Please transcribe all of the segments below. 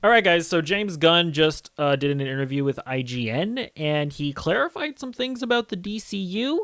All right, guys. So James Gunn just did an interview with IGN, and he clarified some things about the DCU.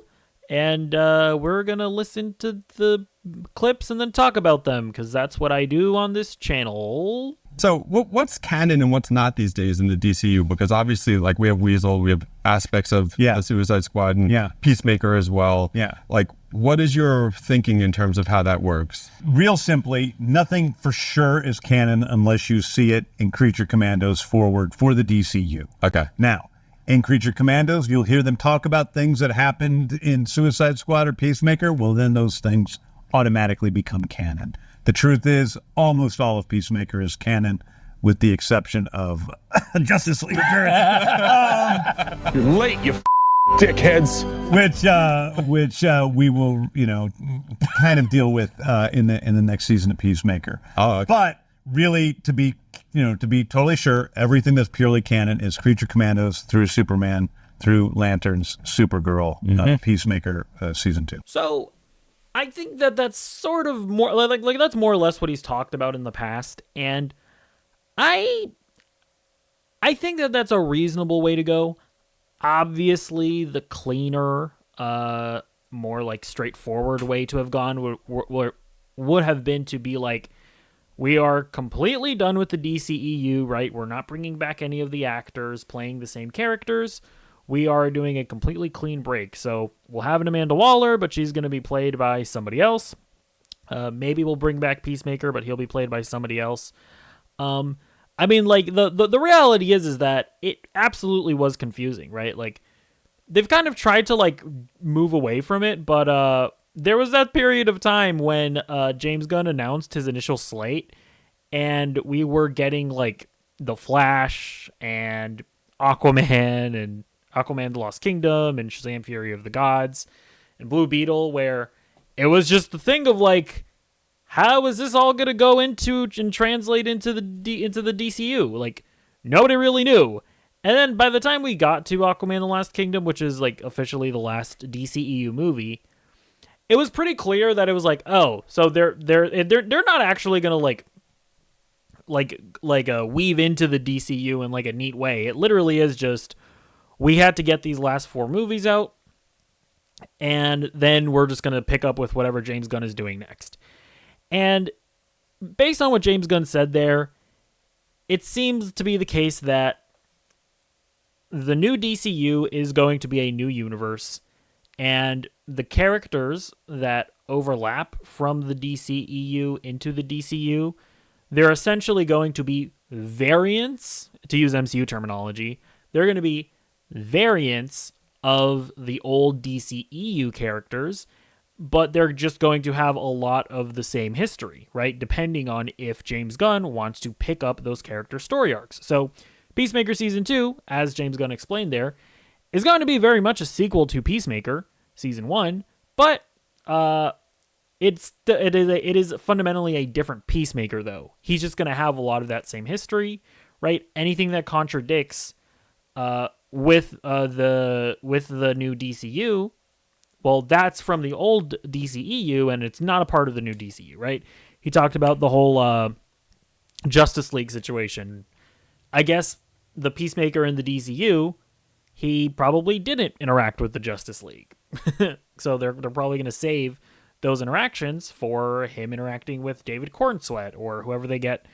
And we're gonna listen to the clips and then talk about them because that's what I do on this channel. So what's canon and what's not these days in the DCU? Because obviously, like, we have Weasel, we have aspects of the Suicide Squad and Peacemaker as well. Yeah. Like, what is your thinking in terms of how that works? Real simply, nothing for sure is canon unless you see it in Creature Commandos forward for the DCU. Okay. Now, in Creature Commandos, you'll hear them talk about things that happened in Suicide Squad or Peacemaker. Well, then those things automatically become canon. The truth is, almost all of Peacemaker is canon, with the exception of Justice League Appearance. You're late, you dickheads. Which we will, kind of deal with in the next season of Peacemaker. Oh, okay. But really, to be totally sure, everything that's purely canon is Creature Commandos through Superman, through Lanterns, Supergirl, Peacemaker season 2. So I think that's sort of more like that's more or less what he's talked about in the past, and I think that's a reasonable way to go. Obviously, the cleaner, more like straightforward way to have gone would have been to be like, we are completely done with the DCEU, right? We're not bringing back any of the actors playing the same characters. We are doing a completely clean break. So we'll have an Amanda Waller, but she's going to be played by somebody else. Maybe we'll bring back Peacemaker, but he'll be played by somebody else. I mean, like, the reality is that it absolutely was confusing, right? Like, they've kind of tried to, like, move away from it, but there was that period of time when James Gunn announced his initial slate, and we were getting, like, The Flash and Aquaman and Aquaman the Lost Kingdom and Shazam Fury of the Gods and Blue Beetle, where it was just the thing of, like, how is this all going to go into and translate into the DCU? Like, nobody really knew. And then by the time we got to Aquaman the Last Kingdom, which is, like, officially the last DCEU movie, it was pretty clear that it was like, oh, so they're not actually going to weave into the DCU in like a neat way. It literally is just, we had to get these last 4 movies out, and then we're just going to pick up with whatever James Gunn is doing next. And based on what James Gunn said there, it seems to be the case that the new DCU is going to be a new universe, and the characters that overlap from the DCEU into the DCU, they're essentially going to be variants, to use MCU terminology. They're going to be variants of the old DCEU characters, but they're just going to have a lot of the same history, right? Depending on if James Gunn wants to pick up those character story arcs. So Peacemaker Season 2, as James Gunn explained there, is going to be very much a sequel to Peacemaker Season 1, but it is fundamentally a different Peacemaker, though. He's just going to have a lot of that same history, right? Anything that contradicts with the new DCU, well, that's from the old DCEU, and it's not a part of the new DCU, right? He talked about the whole Justice League situation. I guess the Peacemaker in the DCU, he probably didn't interact with the Justice League. So they're probably going to save those interactions for him interacting with David Cornsweet or whoever they get,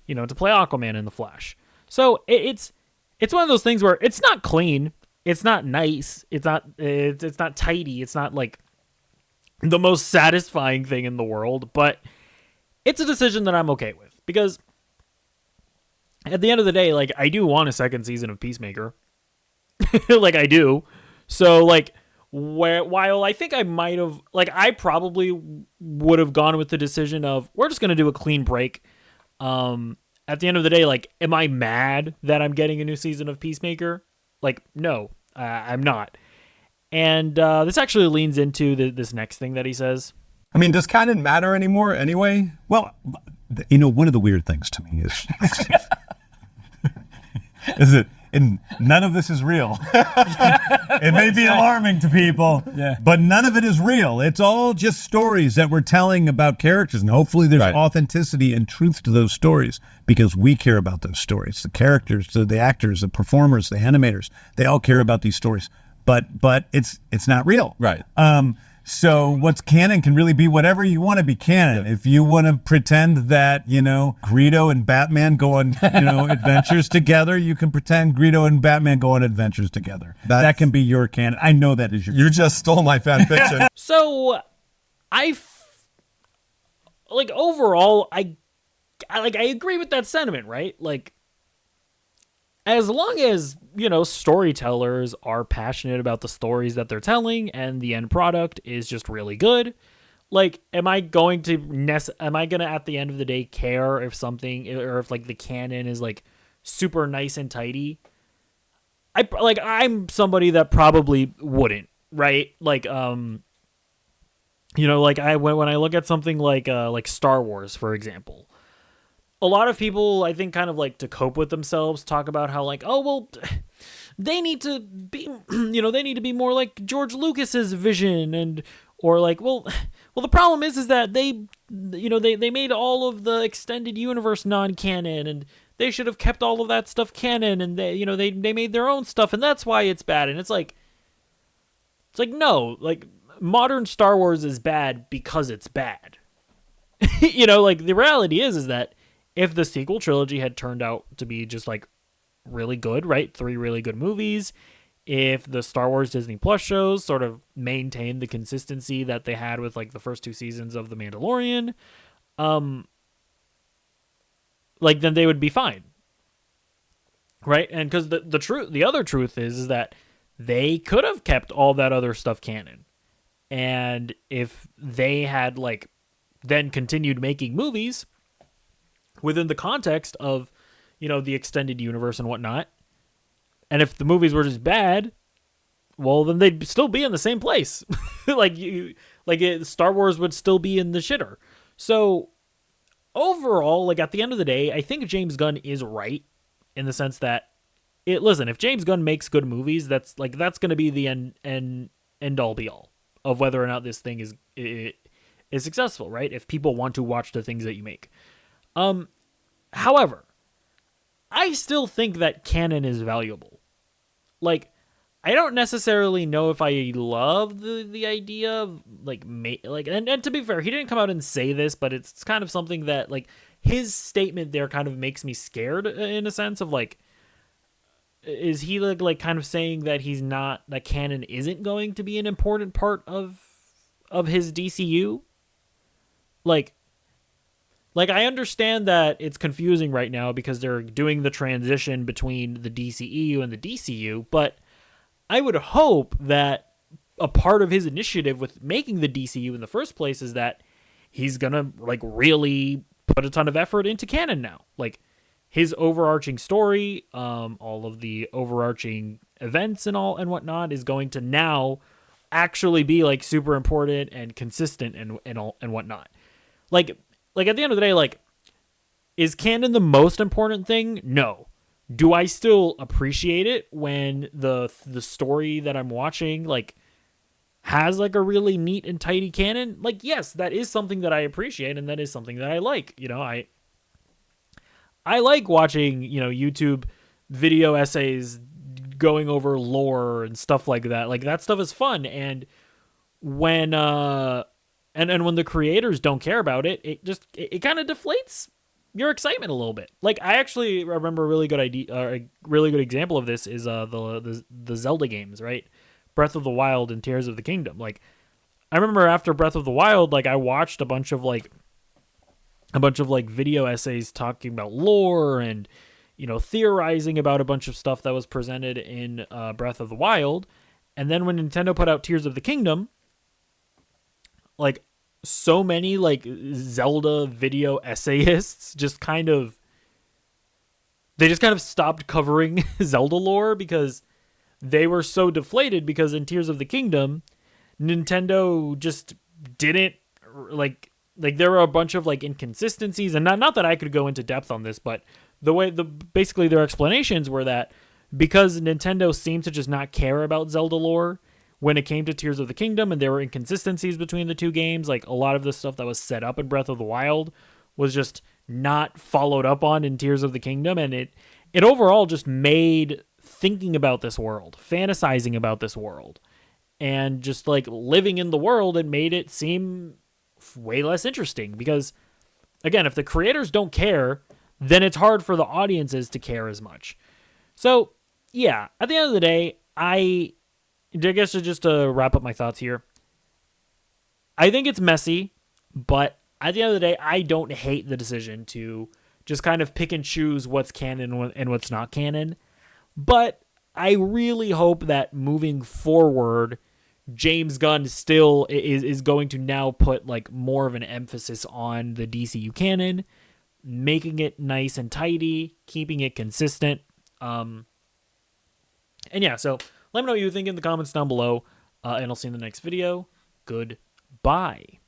to play Aquaman in The Flash. So it's one of those things where it's not clean, it's not nice, it's not tidy, it's not like the most satisfying thing in the world, but it's a decision that I'm okay with, because at the end of the day, like, I do want a second season of Peacemaker. Like, I do. So, like, while I think I might have, like, I probably would have gone with the decision of, we're just going to do a clean break. At the end of the day, like, am I mad that I'm getting a new season of Peacemaker? Like, no, I'm not. And this actually leans into this next thing that he says. I mean, does canon matter anymore anyway? Well, one of the weird things to me is And none of this is real. It may be alarming to people, but none of it is real. It's all just stories that we're telling about characters, and hopefully there's authenticity and truth to those stories because we care about those stories. The characters, the actors, the performers, the animators, they all care about these stories. But it's not real. Right. So what's canon can really be whatever you want to be canon. If you want to pretend that, Greedo and Batman go on, adventures together, you can pretend Greedo and Batman go on adventures together. That can be your canon. I know that is your You just stole my fan fiction. So, overall, I agree with that sentiment, right? Like, as long as, storytellers are passionate about the stories that they're telling and the end product is just really good, like, am I going to at the end of the day care if something, or if like the canon is like super nice and tidy? I'm somebody that probably wouldn't, right? Like, when I look at something like Star Wars, for example, a lot of people, I think, kind of like to cope with themselves, talk about how like, oh, well, they need to be, they need to be more like George Lucas's vision, or like, well, the problem is that they made all of the extended universe non-canon, and they should have kept all of that stuff canon, and they made their own stuff, and that's why it's bad. And it's like no, like modern Star Wars is bad because it's bad. Like the reality is that if the sequel trilogy had turned out to be just like really good, right? 3 really good movies. If the Star Wars Disney Plus shows sort of maintained the consistency that they had with like the first 2 seasons of The Mandalorian, then they would be fine. Right? And because the other truth is that they could have kept all that other stuff canon. And if they had like then continued making movies within the context of, the extended universe and whatnot, and if the movies were just bad, well, then they'd still be in the same place. Star Wars would still be in the shitter. So overall, like at the end of the day, I think James Gunn is right in the sense that if James Gunn makes good movies, that's going to be the end all be all of whether or not this thing is successful, right? If people want to watch the things that you make. However, I still think that canon is valuable. Like, I don't necessarily know if I love the idea of and to be fair, he didn't come out and say this, but it's kind of something that like his statement there kind of makes me scared in a sense of like, is he like kind of saying that that canon isn't going to be an important part of his DCU? Like, I understand that it's confusing right now because they're doing the transition between the DCEU and the DCU, but I would hope that a part of his initiative with making the DCU in the first place is that he's gonna like really put a ton of effort into canon now. Like, his overarching story, all of the overarching events and whatnot is going to now actually be like super important and consistent and whatnot. Like at the end of the day, like, is canon the most important thing? No. Do I still appreciate it when the story that I'm watching like has like a really neat and tidy canon? Like, yes, that is something that I appreciate, and that is something that I like. I like watching, YouTube video essays going over lore and stuff like that. Like, that stuff is fun, and when and when the creators don't care about it, it kind of deflates your excitement a little bit. Like, I actually remember a really good a really good example of this is the Zelda games, right? Breath of the Wild and Tears of the Kingdom. Like, I remember after Breath of the Wild, like I watched a bunch of video essays talking about lore and theorizing about a bunch of stuff that was presented in Breath of the Wild. And then when Nintendo put out Tears of the Kingdom, like, so many like Zelda video essayists just kind of stopped covering Zelda lore because they were so deflated, because in Tears of the Kingdom, Nintendo just didn't like there were a bunch of like inconsistencies, and not that I could go into depth on this, but basically their explanations were that because Nintendo seemed to just not care about Zelda lore when it came to Tears of the Kingdom, and there were inconsistencies between the two games. Like, a lot of the stuff that was set up in Breath of the Wild was just not followed up on in Tears of the Kingdom, and it overall just made thinking about this world, fantasizing about this world, and just like living in the world, it made it seem way less interesting. Because, again, if the creators don't care, then it's hard for the audiences to care as much. So, yeah, at the end of the day, I guess just to wrap up my thoughts here, I think it's messy, but at the end of the day, I don't hate the decision to just kind of pick and choose what's canon and what's not canon. But I really hope that moving forward, James Gunn still is going to now put like more of an emphasis on the DCU canon, making it nice and tidy, keeping it consistent. And yeah, so let me know what you think in the comments down below, and I'll see you in the next video. Goodbye.